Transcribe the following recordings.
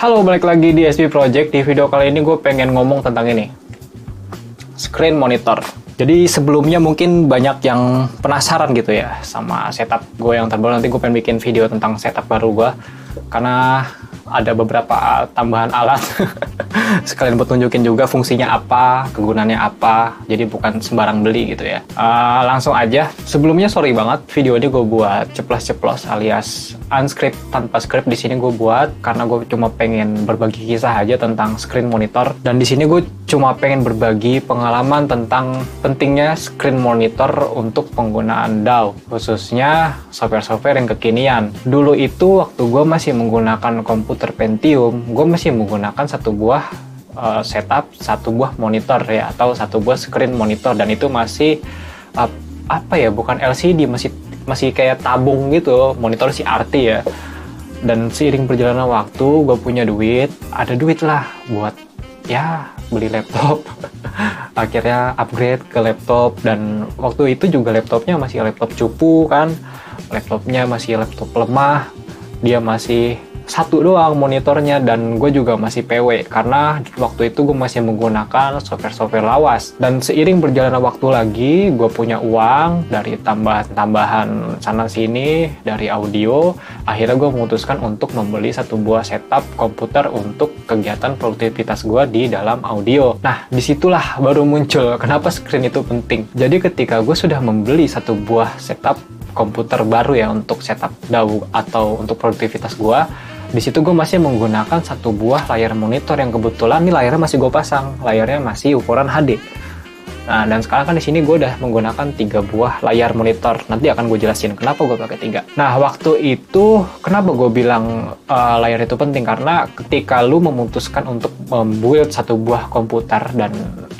Halo, balik lagi di SP Project. Di video kali ini gue pengen ngomong tentang ini, screen monitor. Jadi sebelumnya mungkin banyak yang penasaran gitu ya sama setup gue yang terbaru. Nanti gue pengen bikin video tentang setup baru gue, karena ada beberapa tambahan alat sekalian buat tunjukin juga fungsinya apa, kegunaannya apa. Jadi bukan sembarang beli gitu ya. Langsung aja. Sebelumnya sorry banget, video ini gue buat ceplos-ceplos alias unscript tanpa script. Di sini gue buat karena gue cuma pengen berbagi kisah aja tentang screen monitor. Dan di sini gue cuma pengen berbagi pengalaman tentang pentingnya screen monitor untuk penggunaan DAW, khususnya software-software yang kekinian. Dulu itu waktu gue masih menggunakan komputer Pentium, gue masih menggunakan satu buah setup, satu buah monitor ya, atau satu buah screen monitor, dan itu masih bukan LCD, masih kayak tabung gitu, monitor CRT ya. Dan seiring perjalanan waktu, gue punya duit, ada duit lah buat ya beli laptop. Akhirnya upgrade ke laptop, dan waktu itu juga laptopnya masih laptop cupu kan, laptopnya masih laptop lemah, dia masih satu doang monitornya, dan gue juga masih PW karena waktu itu gue masih menggunakan software-software lawas. Dan seiring berjalannya waktu lagi, gue punya uang dari tambahan sana sini dari audio. Akhirnya gue memutuskan untuk membeli satu buah setup komputer untuk kegiatan produktivitas gue di dalam audio. Nah, disitulah baru muncul kenapa screen itu penting. Jadi ketika gue sudah membeli satu buah setup komputer baru ya untuk setup DAW atau untuk produktivitas gue, di situ gue masih menggunakan satu buah layar monitor yang kebetulan nih layarnya masih gue pasang, layarnya masih ukuran HD. Nah, dan sekarang kan di sini gue udah menggunakan 3 buah layar monitor. Nanti akan gue jelasin kenapa gue pakai 3. Nah, waktu itu kenapa gue bilang layar itu penting, karena ketika lu memutuskan untuk membuild satu buah komputer dan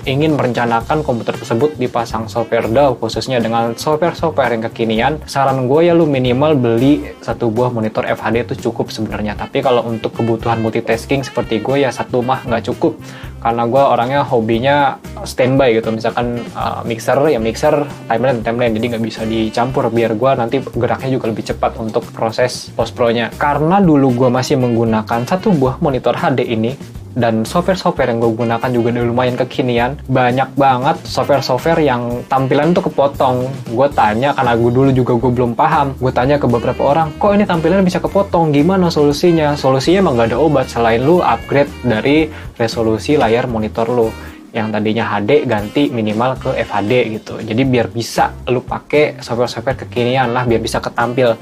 ingin merencanakan komputer tersebut dipasang software DAW, khususnya dengan software-software yang kekinian, saran gue ya lu minimal beli satu buah monitor FHD itu cukup sebenarnya. Tapi kalau untuk kebutuhan multitasking seperti gue ya satu mah nggak cukup, karena gue orangnya hobinya standby gitu. Misalkan mixer, timeline, jadi nggak bisa dicampur biar gue nanti geraknya juga lebih cepat untuk proses post-pro-nya. Karena dulu gue masih menggunakan satu buah monitor HD ini, dan software-software yang gue gunakan juga lumayan kekinian, banyak banget software-software yang tampilan tuh kepotong. Gue tanya, karena gue dulu juga gue belum paham, gue tanya ke beberapa orang, kok ini tampilan bisa kepotong, gimana solusinya? Solusinya emang gak ada obat selain lu upgrade dari resolusi layar monitor lu yang tadinya HD ganti minimal ke FHD gitu. Jadi biar bisa lu pakai software-software kekinian lah, biar bisa ketampil.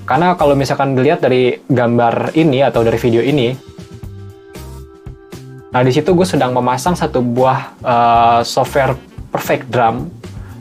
Karena kalau misalkan dilihat dari gambar ini atau dari video ini, nah, di situ gue sedang memasang satu buah software Perfect Drum,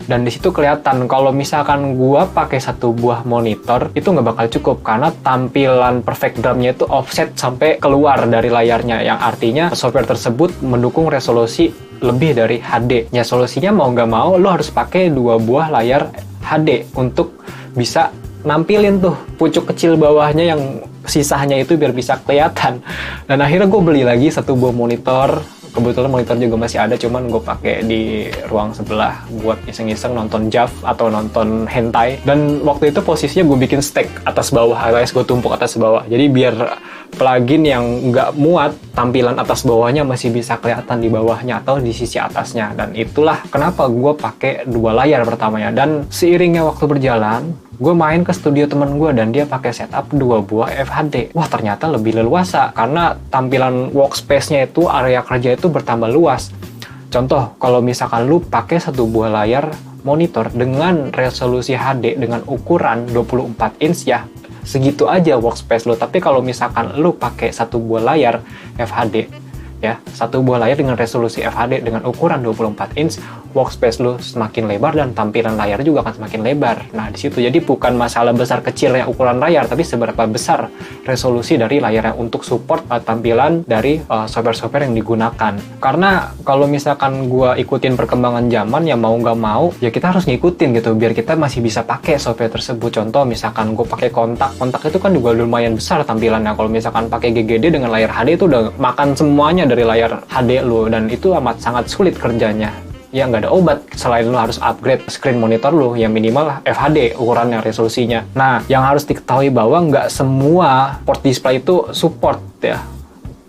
dan di situ kelihatan kalau misalkan gue pakai satu buah monitor itu nggak bakal cukup, karena tampilan Perfect Drumnya itu offset sampai keluar dari layarnya, yang artinya software tersebut mendukung resolusi lebih dari HD. Ya solusinya mau nggak mau lo harus pakai 2 buah layar HD untuk bisa nampilin tuh pucuk kecil bawahnya yang sisanya itu biar bisa kelihatan. Dan akhirnya gue beli lagi satu buah monitor. Kebetulan monitor juga masih ada, cuman gue pakai di ruang sebelah buat iseng-iseng nonton JAV atau nonton hentai. Dan waktu itu posisinya gue bikin stack atas bawah, alias gue tumpuk atas bawah. Jadi biar plugin yang nggak muat, tampilan atas bawahnya masih bisa kelihatan di bawahnya atau di sisi atasnya. Dan itulah kenapa gue pakai 2 layar pertamanya. Dan seiringnya waktu berjalan, gue main ke studio temen gue dan dia pakai setup 2 buah FHD. Wah, ternyata lebih leluasa karena tampilan workspace-nya itu, area kerja itu bertambah luas. Contoh, kalau misalkan lu pakai satu buah layar monitor dengan resolusi HD dengan ukuran 24 inch ya, segitu aja workspace lu. Tapi kalau misalkan lu pakai satu buah layar FHD ya, satu buah layar dengan resolusi FHD dengan ukuran 24 inch, workspace lu semakin lebar dan tampilan layar juga akan semakin lebar. Nah, di situ jadi bukan masalah besar kecilnya ukuran layar, tapi seberapa besar resolusi dari layarnya untuk support tampilan dari software-software yang digunakan. Karena kalau misalkan gua ikutin perkembangan zaman, ya mau nggak mau ya kita harus ngikutin gitu biar kita masih bisa pakai software tersebut. Contoh misalkan gue pakai kontak itu kan juga lumayan besar tampilannya. Kalau misalkan pakai GGD dengan layar HD itu udah makan semuanya dari layar HD lu, dan itu amat sangat sulit kerjanya. Ya nggak ada obat selain lu harus upgrade screen monitor lu yang minimal FHD ukurannya, resolusinya. Nah, yang harus diketahui bahwa nggak semua port display itu support ya.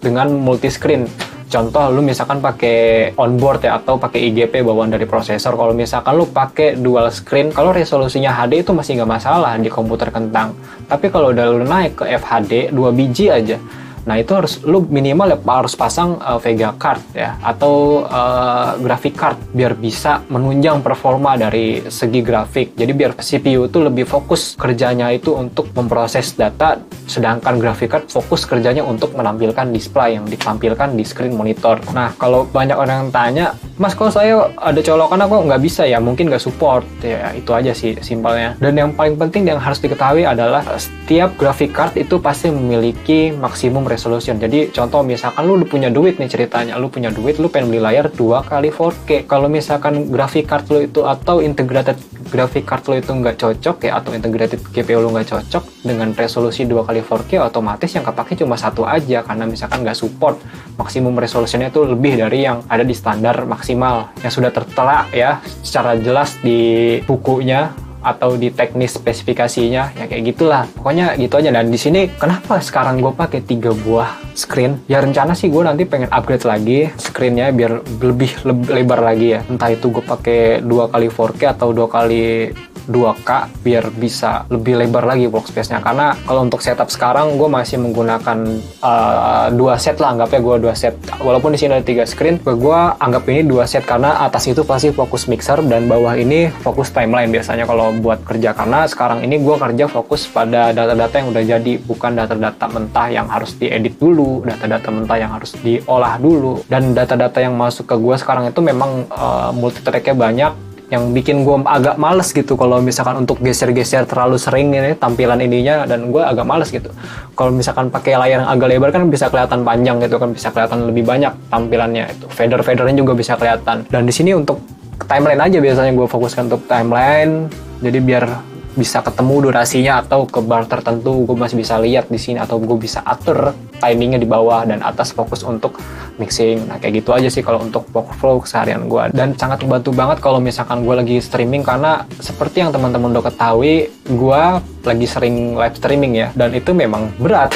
dengan multi screen. Contoh, lu misalkan pakai onboard ya, atau pakai IGP bawaan dari prosesor. Kalau misalkan lu pakai dual screen, kalau resolusinya HD itu masih nggak masalah di komputer kentang. Tapi kalau udah lu naik ke FHD 2 biji aja, nah itu lu minimal ya harus pasang Vega card ya, atau graphic card biar bisa menunjang performa dari segi grafik. Jadi biar CPU itu lebih fokus kerjanya itu untuk memproses data, sedangkan graphic card fokus kerjanya untuk menampilkan display yang ditampilkan di screen monitor. Nah, kalau banyak orang yang tanya, Mas, kalau saya ada colokan aku nggak bisa ya, mungkin nggak support ya, itu aja sih simpelnya. Dan yang paling penting yang harus diketahui adalah setiap graphic card itu pasti memiliki maksimum resolution. Jadi contoh misalkan lu punya duit nih ceritanya, lu punya duit, lu pengen beli layar 2x4K. Kalau misalkan graphic card lu itu atau integrated graphic card lu itu nggak cocok ya, atau integrated GPU lu nggak cocok dengan resolusi 2x4K, otomatis yang kepake cuma satu aja, karena misalkan nggak support maksimum resolusinya itu lebih dari yang ada di standar maksimal yang sudah tertera ya secara jelas di bukunya atau di teknis spesifikasinya, ya kayak gitulah. Pokoknya gitu aja. Dan di sini kenapa sekarang gue pakai 3 buah screen? Ya rencana sih gue nanti pengen upgrade lagi screennya biar lebih lebar lagi ya. Entah itu gue pakai 2x4K atau 2x2K biar bisa lebih lebar lagi workspace-nya. Karena kalau untuk setup sekarang gue masih menggunakan 2 set lah, anggapnya gue 2 set. Walaupun di sini ada 3 screen, gue anggap ini 2 set karena atas itu pasti fokus mixer dan bawah ini fokus timeline biasanya kalau buat kerja. Karena sekarang ini gue kerja fokus pada data-data yang udah jadi, bukan data-data mentah yang harus diedit dulu, data-data mentah yang harus diolah dulu. Dan data-data yang masuk ke gue sekarang itu memang multi-track-nya banyak, yang bikin gue agak males gitu kalau misalkan untuk geser-geser terlalu sering ini tampilan ininya, dan gue agak males gitu. Kalau misalkan pakai layar yang agak lebar kan bisa kelihatan panjang gitu kan, bisa kelihatan lebih banyak tampilannya, itu fader-fadernya juga bisa kelihatan. Dan di sini untuk timeline aja biasanya gue fokuskan untuk timeline, jadi biar bisa ketemu durasinya, atau ke bar tertentu gue masih bisa lihat di sini, atau gue bisa atur timingnya di bawah, dan atas fokus untuk mixing. Nah kayak gitu aja sih kalau untuk workflow keseharian gue. Dan sangat membantu banget kalau misalkan gue lagi streaming, karena seperti yang teman-teman udah ketahui, gue lagi sering live streaming ya, dan itu memang berat.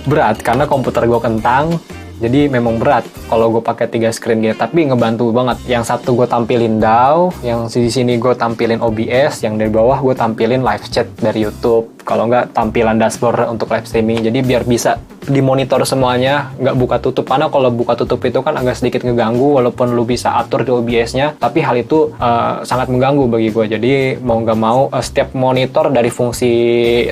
Berat karena komputer gue kentang, jadi memang berat kalau gue pakai 3 screen gitu. Tapi ngebantu banget. Yang satu gue tampilin DAW, yang di sini gue tampilin OBS, yang dari bawah gue tampilin live chat dari YouTube. Kalau nggak tampilan dashboard untuk live streaming. Jadi biar bisa dimonitor semuanya, nggak buka tutup. Karena kalau buka tutup itu kan agak sedikit ngeganggu, walaupun lu bisa atur di OBS-nya, tapi hal itu sangat mengganggu bagi gue. Jadi mau nggak mau setiap monitor dari fungsi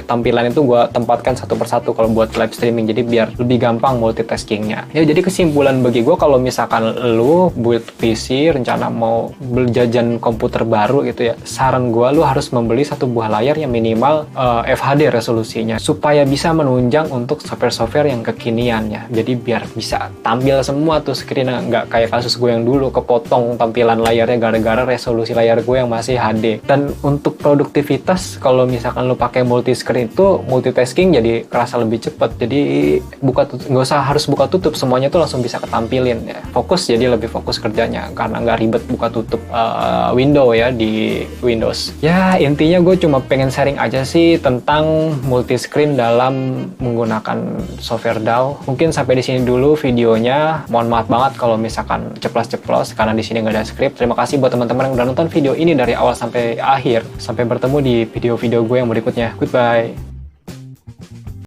tampilan itu gue tempatkan satu persatu kalau buat live streaming. Jadi biar lebih gampang multitaskingnya. Ya jadi kesimpulan bagi gue, kalau misalkan lu build PC, rencana mau berjajan komputer baru gitu ya, saran gue lu harus membeli 1 buah layar yang minimal FHD resolusinya, supaya bisa menunjang untuk software-software yang kekinian ya. Jadi biar bisa tampil semua tuh screen-nya, nggak kayak kasus gue yang dulu kepotong tampilan layarnya gara-gara resolusi layar gue yang masih HD. Dan untuk produktivitas, kalau misalkan lu pakai multi screen itu multitasking jadi kerasa lebih cepat. Jadi nggak usah harus buka tutup, semuanya tuh langsung bisa ketampilin ya. Fokus, jadi lebih fokus kerjanya karena nggak ribet buka tutup window ya di Windows. Ya intinya gue cuma pengen sharing aja sih tentang multi screen dalam menggunakan software DAW. Mungkin sampai di sini dulu videonya. Mohon maaf banget kalau misalkan ceplos-ceplos karena di sini nggak ada skrip. Terima kasih buat teman-teman yang udah nonton video ini dari awal sampai akhir. Sampai bertemu di video-video gue yang berikutnya. Goodbye.